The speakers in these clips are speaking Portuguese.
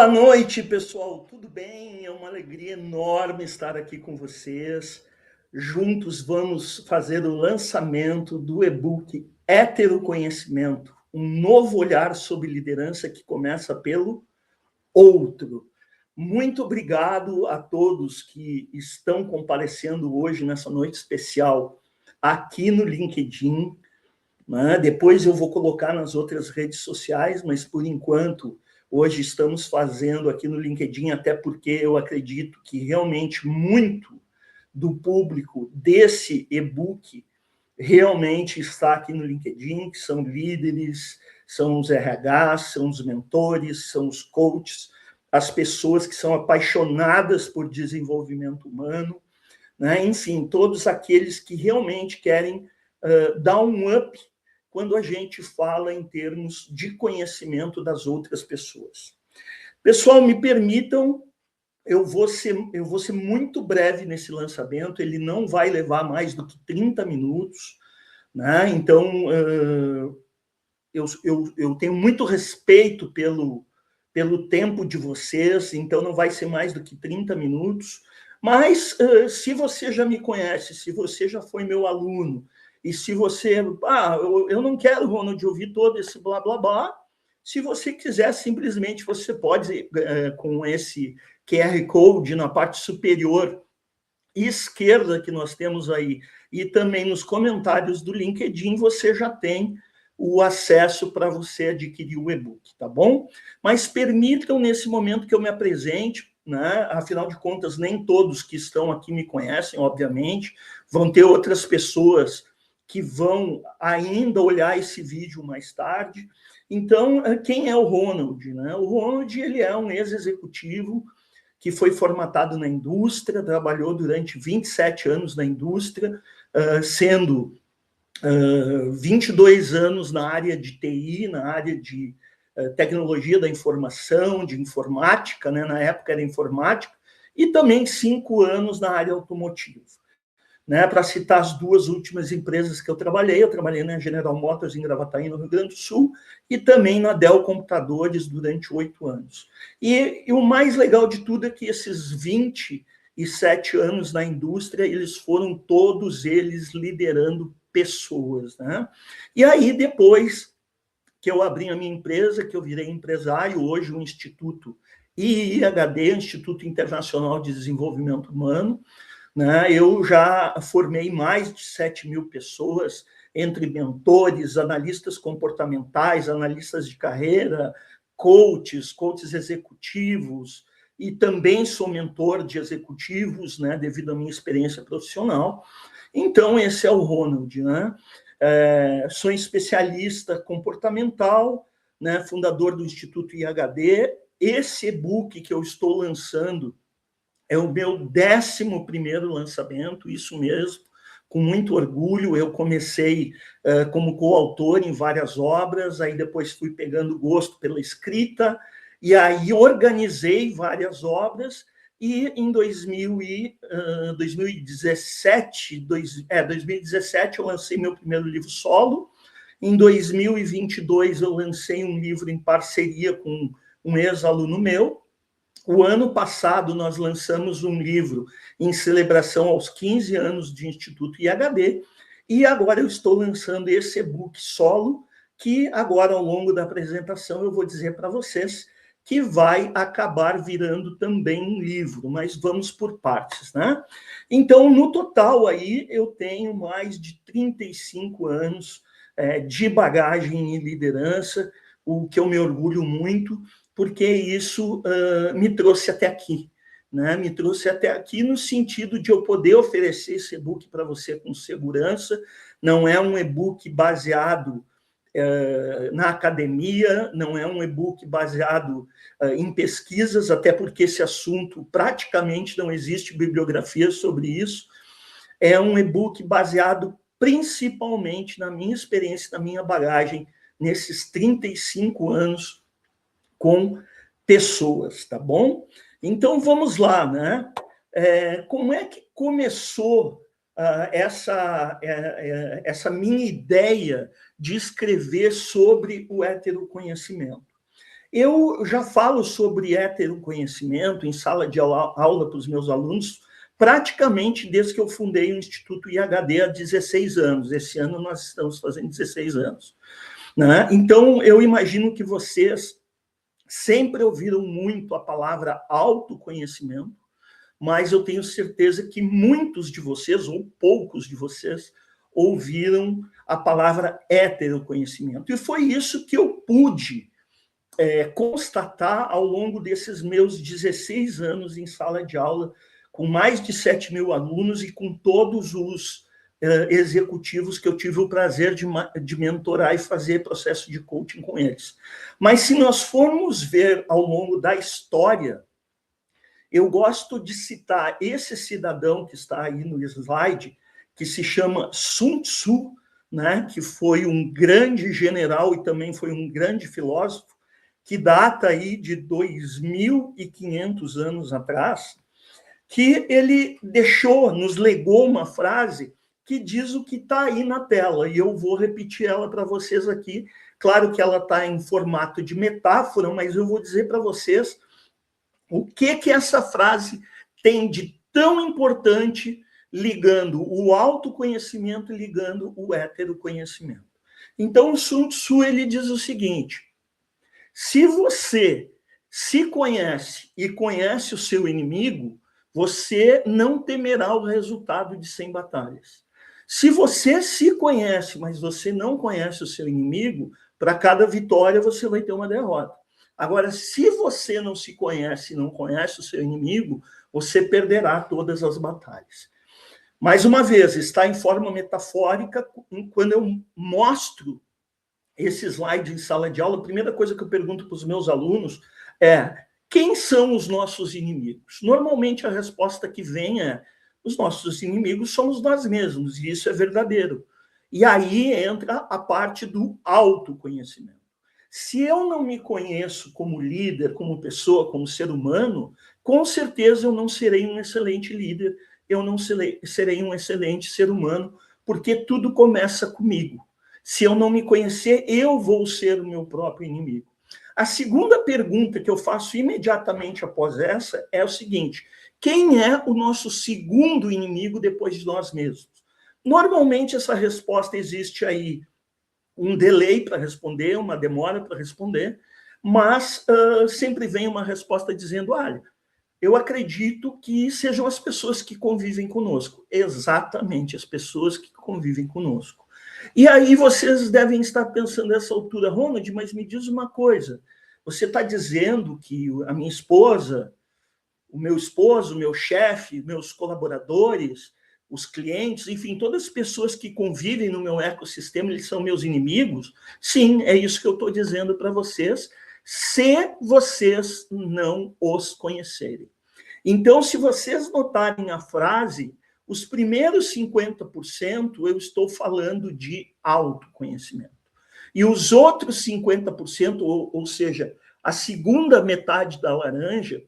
Boa noite, pessoal. Tudo bem? É uma alegria enorme estar aqui com vocês. Juntos vamos fazer o lançamento do e-book Heteroconhecimento, um novo olhar sobre liderança que começa pelo outro. Muito obrigado a todos que estão comparecendo hoje nessa noite especial aqui no LinkedIn. Depois eu vou colocar nas outras redes sociais, mas por enquanto hoje estamos fazendo aqui no LinkedIn, até porque eu acredito que realmente muito do público desse e-book realmente está aqui no LinkedIn, que são líderes, são os RHs, são os mentores, são os coaches, as pessoas que são apaixonadas por desenvolvimento humano, né? Enfim, todos aqueles que realmente querem dar um up quando a gente fala em termos de conhecimento das outras pessoas. Pessoal, me permitam, eu vou ser muito breve nesse lançamento, ele não vai levar mais do que 30 minutos, né? Então, eu tenho muito respeito pelo tempo de vocês, então não vai ser mais do que 30 minutos, mas se você já me conhece, se você já foi meu aluno, e se você, eu não quero, Ronald, ouvir todo esse blá, blá, blá, se você quiser, simplesmente você pode, com esse QR Code na parte superior esquerda que nós temos aí, e também nos comentários do LinkedIn, você já tem o acesso para você adquirir o e-book, tá bom? Mas permitam nesse momento que eu me apresente, né? Afinal de contas, nem todos que estão aqui me conhecem, obviamente, vão ter outras pessoas que vão ainda olhar esse vídeo mais tarde. Então, quem é o Ronald, né? O Ronald, ele é um ex-executivo que foi formatado na indústria, trabalhou durante 27 anos na indústria, sendo 22 anos na área de TI, na área de tecnologia da informação, de informática, né? Na época era informática, e também 5 anos na área automotiva. Né, para citar as duas últimas empresas que eu trabalhei na General Motors em Gravataí, no Rio Grande do Sul, e também na Dell Computadores durante 8 anos. E o mais legal de tudo é que esses 27 anos na indústria, eles foram todos eles liderando pessoas. Né? E aí, depois que eu abri a minha empresa, que eu virei empresário, hoje o Instituto IIHD, Instituto Internacional de Desenvolvimento Humano, né? Eu já formei mais de 7 mil pessoas, entre mentores, analistas comportamentais, analistas de carreira, coaches executivos, e também sou mentor de executivos, né, devido à minha experiência profissional. Então, esse é o Ronald, né? Sou especialista comportamental, né, fundador do Instituto IHD. Esse e-book que eu estou lançando é o meu 11º lançamento, isso mesmo, com muito orgulho. Eu comecei como coautor em várias obras, aí depois fui pegando gosto pela escrita, e aí organizei várias obras, e em 2017 eu lancei meu primeiro livro solo. Em 2022 eu lancei um livro em parceria com um ex-aluno meu. O ano passado, nós lançamos um livro em celebração aos 15 anos de Instituto IHD, e agora eu estou lançando esse e-book solo, que agora, ao longo da apresentação, eu vou dizer para vocês que vai acabar virando também um livro, mas vamos por partes, né? Então, no total, aí, eu tenho mais de 35 anos de bagagem em liderança, o que eu me orgulho muito, porque isso me trouxe até aqui, né? Me trouxe até aqui no sentido de eu poder oferecer esse e-book para você com segurança. Não é um e-book baseado na academia, não é um e-book baseado em pesquisas, até porque esse assunto praticamente não existe bibliografia sobre isso. É um e-book baseado principalmente na minha experiência, na minha bagagem, nesses 35 anos com pessoas, tá bom? Então, vamos lá, né? Como é que começou essa minha ideia de escrever sobre o heteroconhecimento? Eu já falo sobre heteroconhecimento em sala de aula para os meus alunos praticamente desde que eu fundei o Instituto IHD há 16 anos. Esse ano nós estamos fazendo 16 anos. Né? Então, eu imagino que vocês sempre ouviram muito a palavra autoconhecimento, mas eu tenho certeza que muitos de vocês, ou poucos de vocês, ouviram a palavra heteroconhecimento. E foi isso que eu pude constatar ao longo desses meus 16 anos em sala de aula, com mais de 7.000 alunos e com todos os executivos que eu tive o prazer de mentorar e fazer processo de coaching com eles. Mas se nós formos ver ao longo da história, eu gosto de citar esse cidadão que está aí no slide, que se chama Sun Tzu, né, que foi um grande general e também foi um grande filósofo, que data aí de 2.500 anos atrás, que ele nos legou uma frase que diz o que está aí na tela, e eu vou repetir ela para vocês aqui. Claro que ela está em formato de metáfora, mas eu vou dizer para vocês o que essa frase tem de tão importante ligando o autoconhecimento e ligando o heteroconhecimento. Então, o Sun Tzu, ele diz o seguinte: se você se conhece e conhece o seu inimigo, você não temerá o resultado de 100 batalhas. Se você se conhece, mas você não conhece o seu inimigo, para cada vitória você vai ter uma derrota. Agora, se você não se conhece e não conhece o seu inimigo, você perderá todas as batalhas. Mais uma vez, está em forma metafórica. Quando eu mostro esse slide em sala de aula, a primeira coisa que eu pergunto para os meus alunos é: quem são os nossos inimigos? Normalmente a resposta que vem é: os nossos inimigos somos nós mesmos, e isso é verdadeiro. E aí entra a parte do autoconhecimento. Se eu não me conheço como líder, como pessoa, como ser humano, com certeza eu não serei um excelente líder, eu não serei um excelente ser humano, porque tudo começa comigo. Se eu não me conhecer, eu vou ser o meu próprio inimigo. A segunda pergunta que eu faço imediatamente após essa é o seguinte: quem é o nosso segundo inimigo depois de nós mesmos? Normalmente essa resposta existe aí um delay para responder, uma demora para responder, mas sempre vem uma resposta dizendo: olha, eu acredito que sejam as pessoas que convivem conosco. Exatamente, as pessoas que convivem conosco. E aí vocês devem estar pensando nessa altura: Ronald, mas me diz uma coisa, você está dizendo que a minha esposa, o meu esposo, o meu chefe, meus colaboradores, os clientes, enfim, todas as pessoas que convivem no meu ecossistema, eles são meus inimigos? Sim, é isso que eu estou dizendo para vocês, se vocês não os conhecerem. Então, se vocês notarem a frase, os primeiros 50% eu estou falando de autoconhecimento. E os outros 50%, ou seja, a segunda metade da laranja,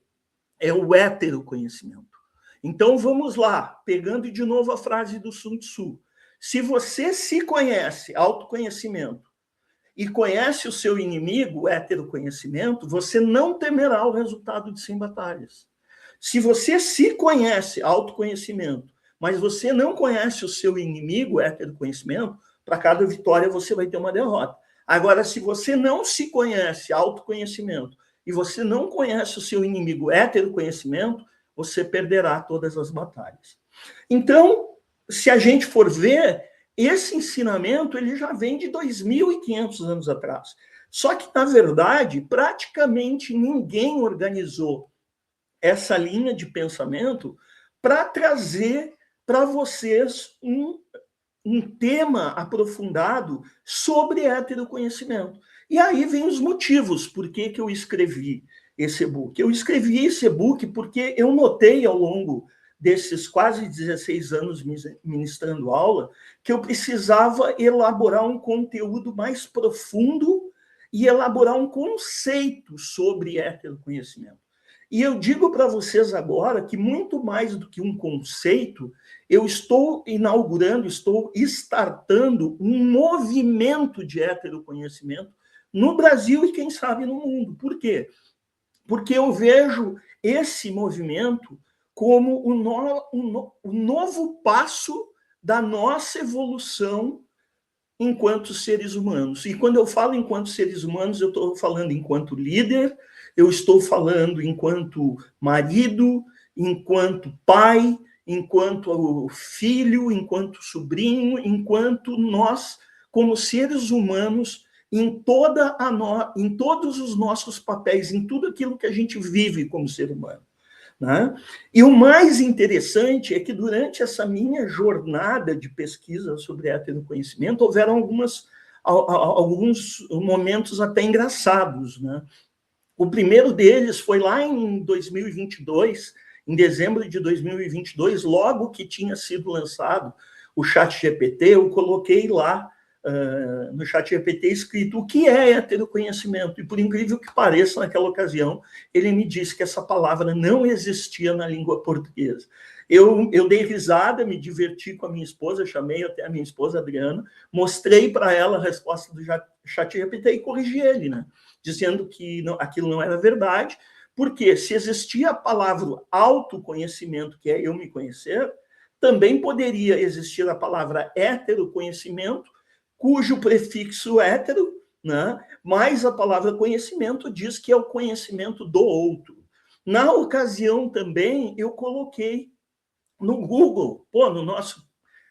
é o heteroconhecimento. Então, vamos lá, pegando de novo a frase do Sun Tzu. Se você se conhece, autoconhecimento, e conhece o seu inimigo, o heteroconhecimento, você não temerá o resultado de 100 batalhas. Se você se conhece, autoconhecimento, mas você não conhece o seu inimigo, heteroconhecimento, para cada vitória você vai ter uma derrota. Agora, se você não se conhece, autoconhecimento, e você não conhece o seu inimigo, heteroconhecimento, você perderá todas as batalhas. Então, se a gente for ver, esse ensinamento ele já vem de 2.500 anos atrás. Só que, na verdade, praticamente ninguém organizou essa linha de pensamento para trazer para vocês um tema aprofundado sobre heteroconhecimento. E aí vem os motivos por que eu escrevi esse e-book. Eu escrevi esse e-book porque eu notei ao longo desses quase 16 anos ministrando aula que eu precisava elaborar um conteúdo mais profundo e elaborar um conceito sobre heteroconhecimento. E eu digo para vocês agora que muito mais do que um conceito, eu estou inaugurando, estou startando um movimento de heteroconhecimento no Brasil e, quem sabe, no mundo. Por quê? Porque eu vejo esse movimento como o novo passo da nossa evolução enquanto seres humanos. E quando eu falo enquanto seres humanos, eu estou falando enquanto líder, eu estou falando enquanto marido, enquanto pai, enquanto filho, enquanto sobrinho, enquanto nós, como seres humanos, em todos os nossos papéis, em tudo aquilo que a gente vive como ser humano. Né? E o mais interessante é que durante essa minha jornada de pesquisa sobre heteroconhecimento, houveram alguns momentos até engraçados. Né? O primeiro deles foi lá em 2022, em dezembro de 2022, logo que tinha sido lançado o ChatGPT, eu coloquei lá no ChatGPT escrito o que é heteroconhecimento. E por incrível que pareça, naquela ocasião, ele me disse que essa palavra não existia na língua portuguesa. Eu dei risada, me diverti com a minha esposa, chamei até a minha esposa, Adriana, mostrei para ela a resposta do ChatGPT e corrigi ele, né? Dizendo que aquilo não era verdade, porque se existia a palavra autoconhecimento, que é eu me conhecer, também poderia existir a palavra heteroconhecimento, cujo prefixo hétero, né? Mas a palavra conhecimento diz que é o conhecimento do outro. Na ocasião também, eu coloquei no Google, no nosso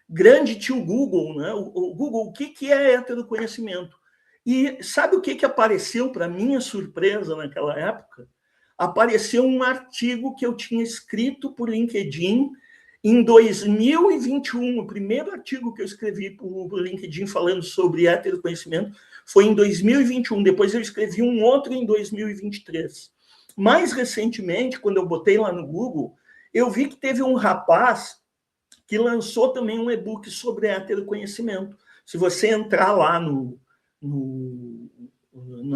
grande tio Google, né? O Google, o que é heteroconhecimento? E sabe o que apareceu para minha surpresa naquela época? Apareceu um artigo que eu tinha escrito por LinkedIn em 2021, o primeiro artigo que eu escrevi para o LinkedIn falando sobre heteroconhecimento foi em 2021. Depois eu escrevi um outro em 2023. Mais recentemente, quando eu botei lá no Google, eu vi que teve um rapaz que lançou também um e-book sobre heteroconhecimento. Se você entrar lá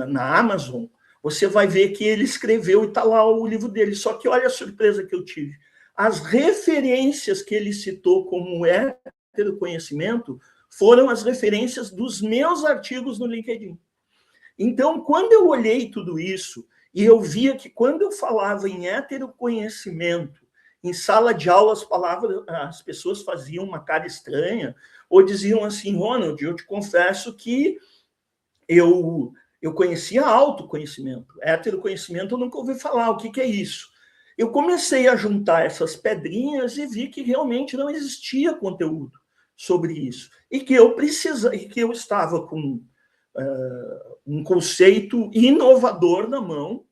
na Amazon, você vai ver que ele escreveu e está lá o livro dele. Só que olha a surpresa que eu tive. As referências que ele citou como heteroconhecimento foram as referências dos meus artigos no LinkedIn. Então, quando eu olhei tudo isso e eu via que quando eu falava em heteroconhecimento, em sala de aula as pessoas faziam uma cara estranha ou diziam assim, Ronald, eu te confesso que eu conhecia autoconhecimento. Heteroconhecimento eu nunca ouvi falar, o que é isso? Eu comecei a juntar essas pedrinhas e vi que realmente não existia conteúdo sobre isso. E que eu estava com um conceito inovador na mão,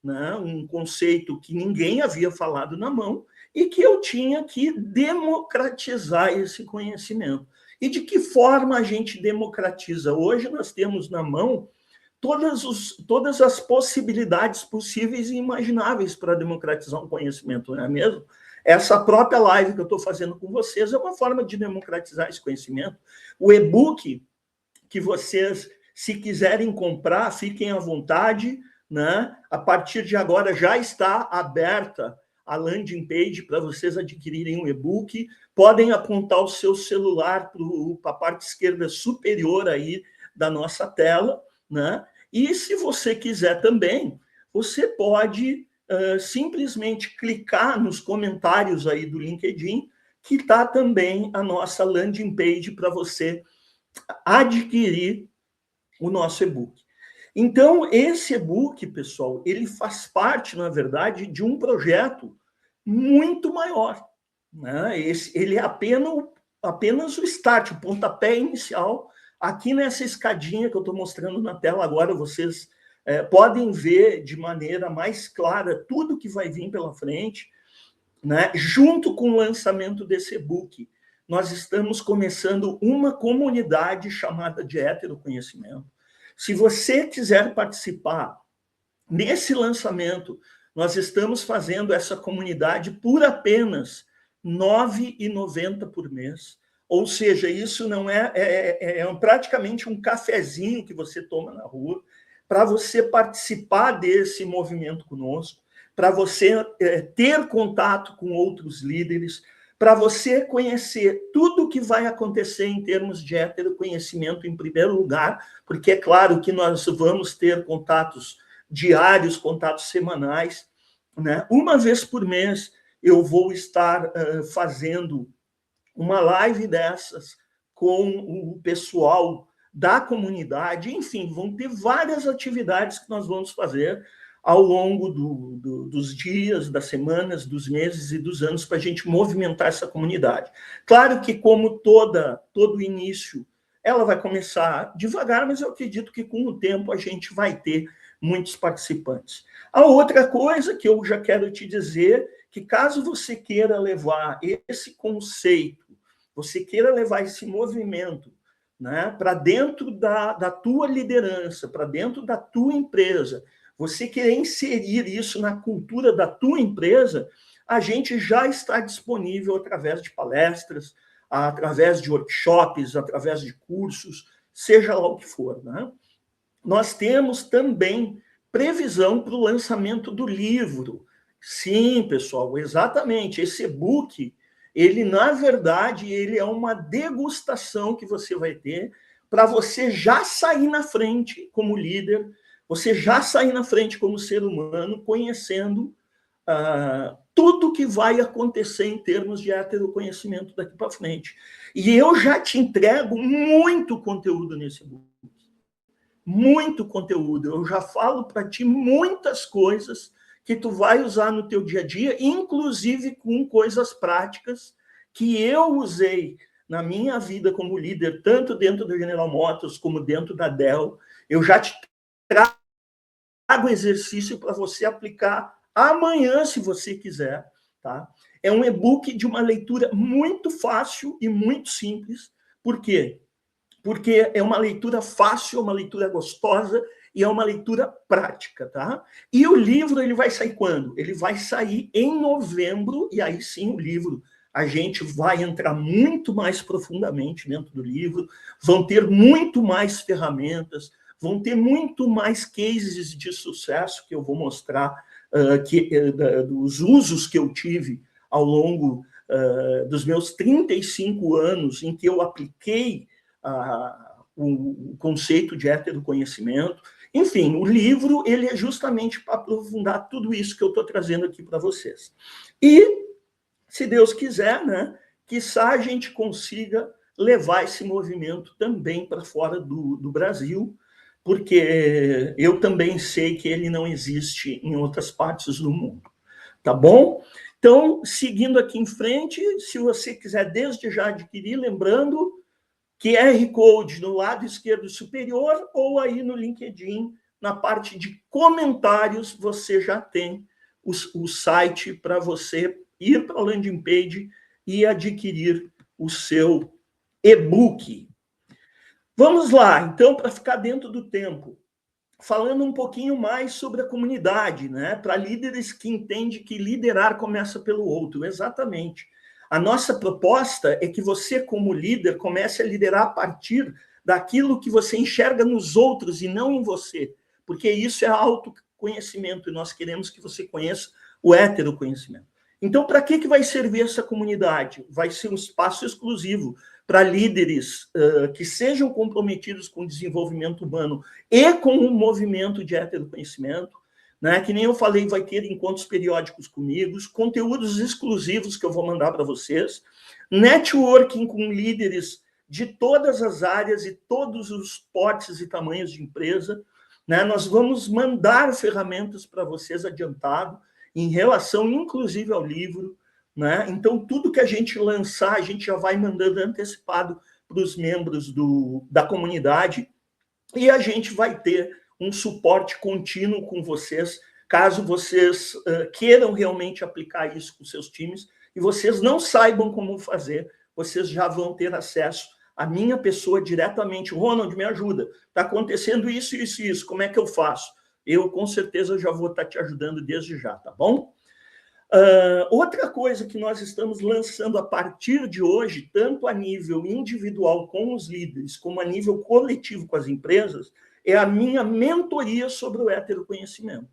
né? Um conceito que ninguém havia falado na mão, e que eu tinha que democratizar esse conhecimento. E de que forma a gente democratiza? Hoje nós temos na mão todas as possibilidades possíveis e imagináveis para democratizar um conhecimento, não é mesmo? Essa própria live que eu estou fazendo com vocês é uma forma de democratizar esse conhecimento. O e-book que vocês, se quiserem comprar, fiquem à vontade, né? A partir de agora já está aberta a landing page para vocês adquirirem um e-book. Podem apontar o seu celular para a parte esquerda superior aí da nossa tela, né? E se você quiser também, você pode simplesmente clicar nos comentários aí do LinkedIn, que está também a nossa landing page para você adquirir o nosso e-book. Então, esse e-book, pessoal, ele faz parte, na verdade, de um projeto muito maior. Né? Ele é apenas o start, o pontapé inicial. Aqui nessa escadinha que eu estou mostrando na tela agora, vocês podem ver de maneira mais clara tudo que vai vir pela frente. Né? Junto com o lançamento desse e-book, nós estamos começando uma comunidade chamada de heteroconhecimento. Se você quiser participar nesse lançamento, nós estamos fazendo essa comunidade por apenas R$ 9,90 por mês. Ou seja, isso não é praticamente um cafezinho que você toma na rua para você participar desse movimento conosco, para você ter contato com outros líderes, para você conhecer tudo o que vai acontecer em termos de heteroconhecimento em primeiro lugar, porque é claro que nós vamos ter contatos diários, contatos semanais, né? Uma vez por mês eu vou estar fazendo uma live dessas com o pessoal da comunidade, enfim, vão ter várias atividades que nós vamos fazer ao longo dos dias, das semanas, dos meses e dos anos para a gente movimentar essa comunidade. Claro que, como todo início, ela vai começar devagar, mas eu acredito que com o tempo a gente vai ter muitos participantes. A outra coisa que eu já quero te dizer, que caso você queira levar esse conceito, você queira levar esse movimento, né, para dentro da tua liderança, para dentro da tua empresa, você querer inserir isso na cultura da tua empresa, a gente já está disponível através de palestras, através de workshops, através de cursos, seja lá o que for, né? Nós temos também previsão para o lançamento do livro. Sim, pessoal, exatamente. Esse e-book, ele, na verdade, ele é uma degustação que você vai ter para você já sair na frente como líder, você já sair na frente como ser humano, conhecendo tudo que vai acontecer em termos de heteroconhecimento daqui para frente. E eu já te entrego muito conteúdo nesse e-book. Muito conteúdo. Eu já falo para ti muitas coisas que tu vai usar no teu dia a dia, inclusive com coisas práticas que eu usei na minha vida como líder, tanto dentro da General Motors como dentro da Dell. Eu já te trago exercício para você aplicar amanhã, se você quiser, tá? É um e-book de uma leitura muito fácil e muito simples. Por quê? Porque é uma leitura fácil, uma leitura gostosa e é uma leitura prática, tá? E o livro, ele vai sair quando? Ele vai sair em novembro, e aí sim o livro, a gente vai entrar muito mais profundamente dentro do livro, vão ter muito mais ferramentas, vão ter muito mais cases de sucesso que eu vou mostrar, dos usos que eu tive ao longo dos meus 35 anos em que eu apliquei o conceito de heteroconhecimento. Enfim, o livro ele é justamente para aprofundar tudo isso que eu estou trazendo aqui para vocês. E, se Deus quiser, né, quiçá a gente consiga levar esse movimento também para fora do Brasil, porque eu também sei que ele não existe em outras partes do mundo. Tá bom? Então, seguindo aqui em frente, se você quiser desde já adquirir, lembrando, QR Code no lado esquerdo superior ou aí no LinkedIn, na parte de comentários, você já tem o site para você ir para a landing page e adquirir o seu e-book. Vamos lá, então, para ficar dentro do tempo, falando um pouquinho mais sobre a comunidade, né? Para líderes que entendem que liderar começa pelo outro, exatamente. A nossa proposta é que você, como líder, comece a liderar a partir daquilo que você enxerga nos outros e não em você, porque isso é autoconhecimento e nós queremos que você conheça o heteroconhecimento. Então, para que vai servir essa comunidade? Vai ser um espaço exclusivo para líderes que sejam comprometidos com o desenvolvimento humano e com o movimento de heteroconhecimento, né? Que nem eu falei, vai ter encontros periódicos comigo, conteúdos exclusivos que eu vou mandar para vocês, networking com líderes de todas as áreas e todos os portes e tamanhos de empresa, né? Nós vamos mandar ferramentas para vocês adiantado, em relação, inclusive, ao livro, né? Então, tudo que a gente lançar, a gente já vai mandando antecipado para os membros da comunidade e a gente vai ter um suporte contínuo com vocês, caso vocês queiram realmente aplicar isso com seus times e vocês não saibam como fazer, vocês já vão ter acesso à minha pessoa diretamente. Ronald, me ajuda, está acontecendo isso, isso e isso, como é que eu faço? Eu, com certeza, já vou estar te ajudando desde já, tá bom? Outra coisa que nós estamos lançando a partir de hoje, tanto a nível individual com os líderes, como a nível coletivo com as empresas, é a minha mentoria sobre o heteroconhecimento,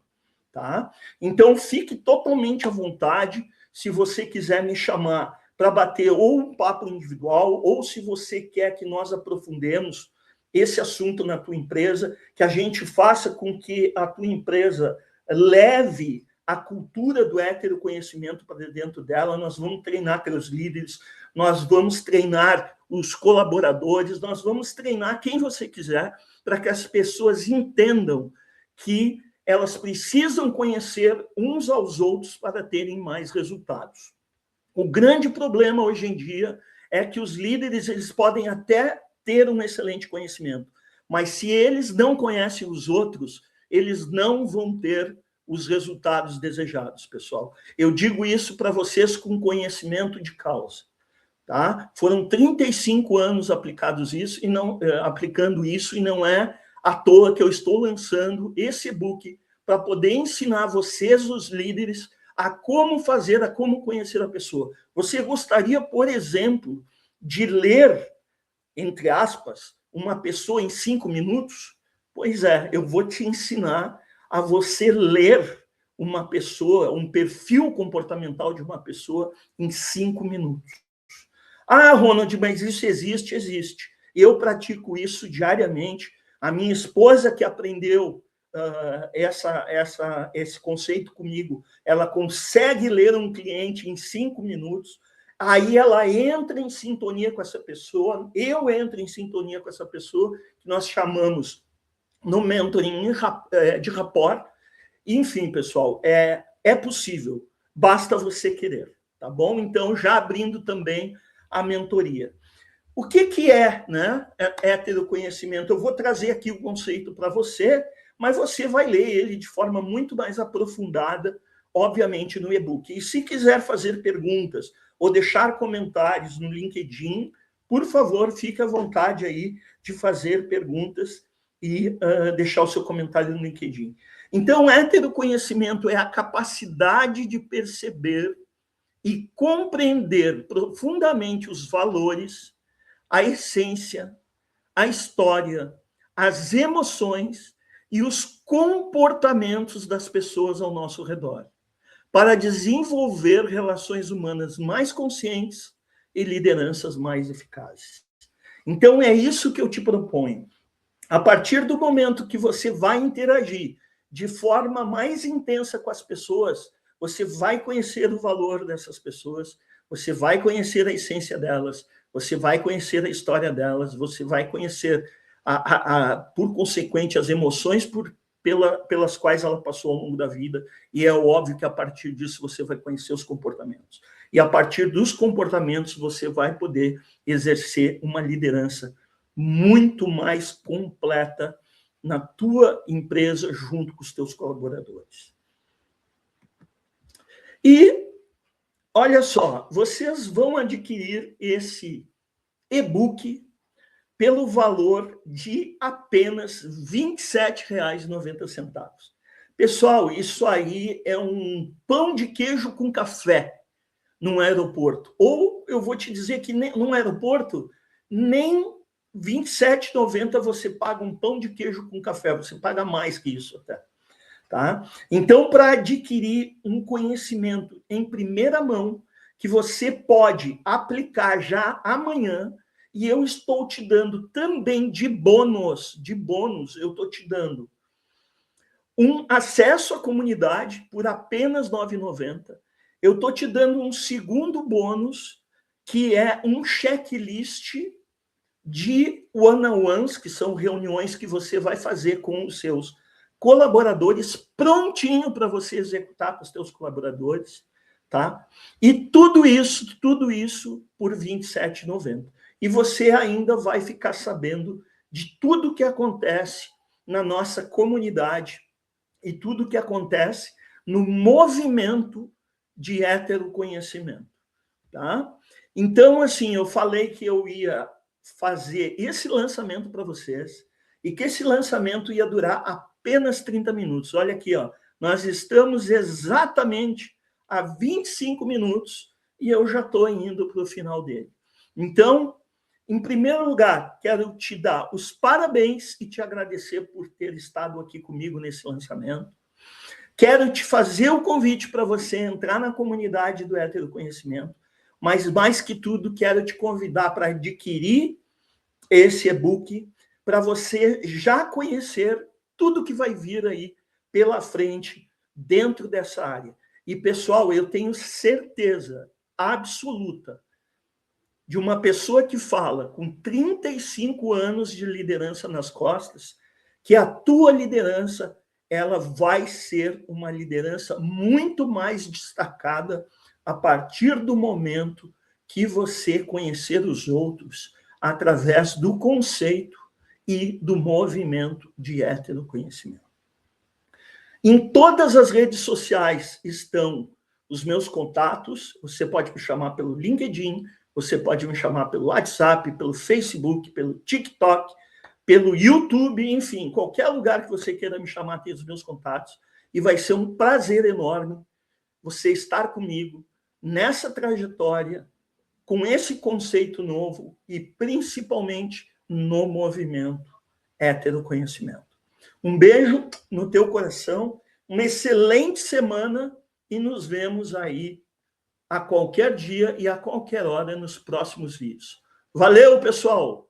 tá? Então, fique totalmente à vontade, se você quiser me chamar para bater ou um papo individual, ou se você quer que nós aprofundemos esse assunto na tua empresa, que a gente faça com que a tua empresa leve a cultura do heteroconhecimento para dentro dela. Nós vamos treinar teus líderes, nós vamos treinar os colaboradores, nós vamos treinar quem você quiser, para que as pessoas entendam que elas precisam conhecer uns aos outros para terem mais resultados. O grande problema hoje em dia é que os líderes eles podem até ter um excelente conhecimento, mas se eles não conhecem os outros, eles não vão ter os resultados desejados, pessoal. Eu digo isso para vocês com conhecimento de causa. Tá? Foram 35 anos aplicados isso e não, aplicando isso, e não é à toa que eu estou lançando esse e-book para poder ensinar vocês, os líderes, a como fazer, a como conhecer a pessoa. Você gostaria, por exemplo, de ler, entre aspas, uma pessoa em 5 minutos? Pois é, eu vou te ensinar a você ler uma pessoa, um perfil comportamental de uma pessoa em 5 minutos. Ah, Ronald, mas isso existe? Existe. Eu pratico isso diariamente. A minha esposa, que aprendeu esse conceito comigo, ela consegue ler um cliente em 5 minutos, aí ela entra em sintonia com essa pessoa, eu entro em sintonia com essa pessoa, que nós chamamos no mentoring de rapport. Enfim, pessoal, é possível, basta você querer, tá bom? Então, já abrindo também a mentoria. O que é, né, heteroconhecimento? Eu vou trazer aqui o conceito para você, mas você vai ler ele de forma muito mais aprofundada, obviamente, no e-book. E se quiser fazer perguntas ou deixar comentários no LinkedIn, por favor, fique à vontade aí de fazer perguntas e deixar o seu comentário no LinkedIn. Então, heteroconhecimento é a capacidade de perceber e compreender profundamente os valores, a essência, a história, as emoções e os comportamentos das pessoas ao nosso redor, para desenvolver relações humanas mais conscientes e lideranças mais eficazes. Então, é isso que eu te proponho. A partir do momento que você vai interagir de forma mais intensa com as pessoas, você vai conhecer o valor dessas pessoas, você vai conhecer a essência delas, você vai conhecer a história delas, você vai conhecer, por consequente, as emoções pelas quais ela passou ao longo da vida, e é óbvio que a partir disso você vai conhecer os comportamentos. E a partir dos comportamentos você vai poder exercer uma liderança muito mais completa na tua empresa junto com os teus colaboradores. E, olha só, vocês vão adquirir esse e-book pelo valor de apenas R$ 27,90. Pessoal, isso aí é um pão de queijo com café num aeroporto. Ou eu vou te dizer que num aeroporto, nem R$ 27,90 você paga um pão de queijo com café, você paga mais que isso até. Tá? Então, para adquirir um conhecimento em primeira mão, que você pode aplicar já amanhã, e eu estou te dando também de bônus, eu estou te dando um acesso à comunidade por apenas R$ 9,90. Eu estou te dando um segundo bônus, que é um checklist de one-on-ones, que são reuniões que você vai fazer com os seus colaboradores, prontinho para você executar com os seus colaboradores, tá? E tudo isso por R$ 27,90. E você ainda vai ficar sabendo de tudo que acontece na nossa comunidade e tudo que acontece no movimento de heteroconhecimento, tá? Então, assim, eu falei que eu ia fazer esse lançamento para vocês e que esse lançamento ia durar apenas 30 minutos. Olha aqui, ó, nós estamos exatamente a 25 minutos e eu já estou indo para o final dele. Então, em primeiro lugar, quero te dar os parabéns e te agradecer por ter estado aqui comigo nesse lançamento. Quero te fazer o convite para você entrar na comunidade do heteroconhecimento, Mas, mais que tudo, quero te convidar para adquirir esse e-book, para você já conhecer tudo que vai vir aí pela frente dentro dessa área. E, pessoal, eu tenho certeza absoluta de uma pessoa que fala com 35 anos de liderança nas costas, que a tua liderança ela vai ser uma liderança muito mais destacada a partir do momento que você conhecer os outros através do conceito e do movimento de heteroconhecimento. Em todas as redes sociais estão os meus contatos, você pode me chamar pelo LinkedIn, você pode me chamar pelo WhatsApp, pelo Facebook, pelo TikTok, pelo YouTube, enfim, qualquer lugar que você queira me chamar tem os meus contatos, e vai ser um prazer enorme você estar comigo nessa trajetória, com esse conceito novo e principalmente no movimento heteroconhecimento. Um beijo no teu coração, uma excelente semana e nos vemos aí a qualquer dia e a qualquer hora nos próximos vídeos. Valeu, pessoal!